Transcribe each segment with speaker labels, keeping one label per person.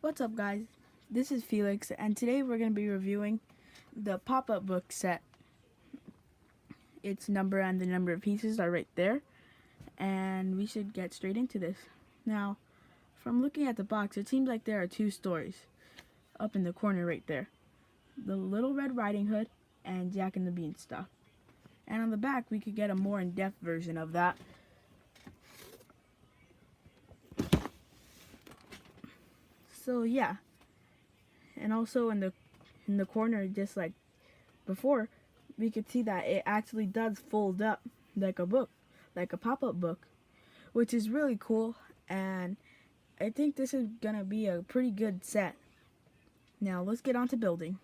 Speaker 1: What's up, guys? This is Felix, and today we're going to be reviewing the pop-up book set. Its number and the number of pieces are right there, and we should get straight into this. Now, from looking at the box, it seems like there are two stories up in the corner right there. The Little Red Riding Hood and Jack and the Beanstalk. And on the back, we could get a more in-depth version of that. So yeah, and also in the corner, just like before, we could see that it actually does fold up like a book, like a pop-up book, which is really cool, and I think this is gonna be a pretty good set. Now let's get on to building.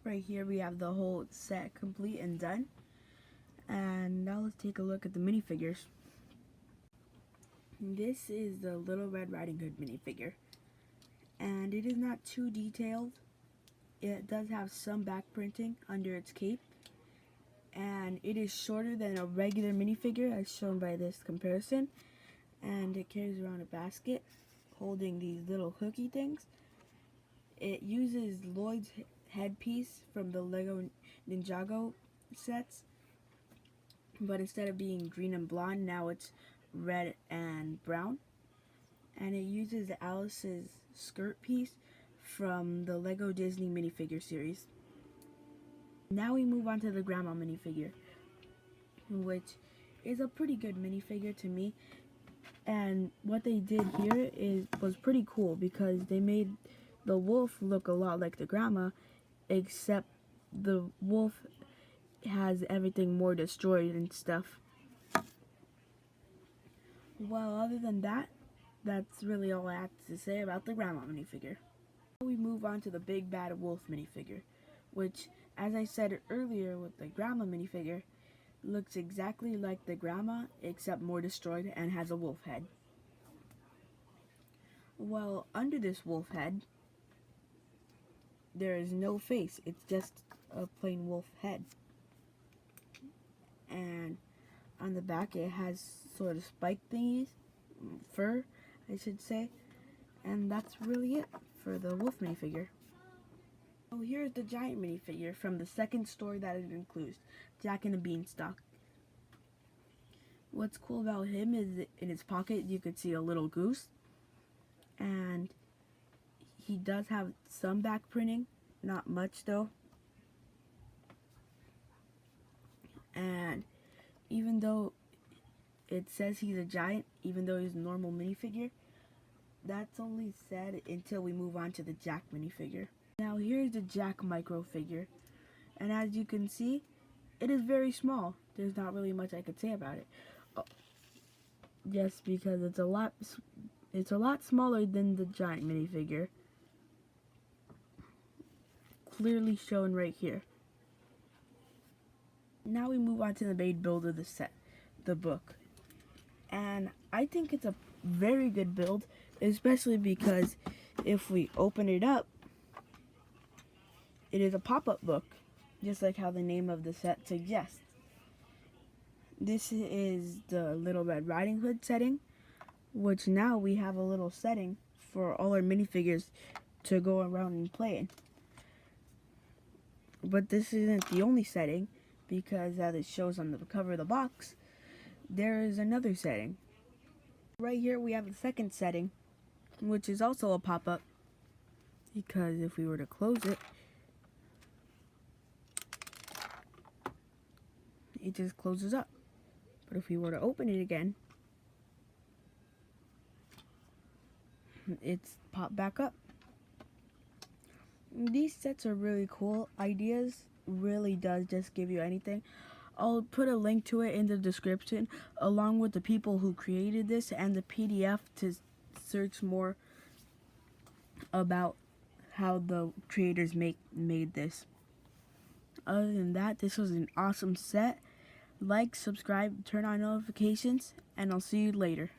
Speaker 1: Right here we have the whole set complete and done, and now let's take a look at the minifigures. This is the Little Red Riding Hood minifigure, and it is not too detailed. It does have some back printing under its cape, and it is shorter than a regular minifigure as shown by this comparison, and it carries around a basket holding these little hooky things. It uses Lloyd's headpiece from the Lego Ninjago sets, but instead of being green and blonde, now it's red and brown. And it uses Alice's skirt piece from the Lego Disney minifigure series. Now we move on to the grandma minifigure, which is a pretty good minifigure to me. And what they did here was pretty cool because they made the wolf look a lot like the grandma, except the wolf has everything more destroyed and stuff. Well, other than that, that's really all I have to say about the grandma minifigure. We move on to the big bad wolf minifigure, which, as I said earlier with the grandma minifigure, looks exactly like the grandma except more destroyed and has a wolf head. Well, under this wolf head, there is no face. It's just a plain wolf head. And on the back it has sort of spike thingies, fur I should say, and that's really it for the wolf minifigure. So here's the giant minifigure from the second story that it includes, Jack and the Beanstalk. What's cool about him is in his pocket you could see a little goose, and he does have some back printing, not much though. And even though it says he's a giant, even though he's a normal minifigure, that's only said until we move on to the Jack minifigure. Now here's the Jack micro figure, and as you can see, it is very small. There's not really much I could say about it, just because it's a lot smaller than the giant minifigure, clearly shown right here. Now we move on to the main build of the set, the book, and I think it's a very good build, especially because if we open it up, it is a pop-up book, just like how the name of the set suggests. This is the Little Red Riding Hood setting, which now we have a little setting for all our minifigures to go around and play in. But this isn't the only setting, because as it shows on the cover of the box, there is another setting. Right here we have the second setting, which is also a pop-up, because if we were to close it, it just closes up. But if we were to open it again, it's popped back up. These sets are really cool. Ideas really does just give you anything. I'll put a link to it in the description, along with the people who created this and the PDF to search more about how the creators made this. Other than that, this was an awesome set. Like, subscribe, turn on notifications, and I'll see you later.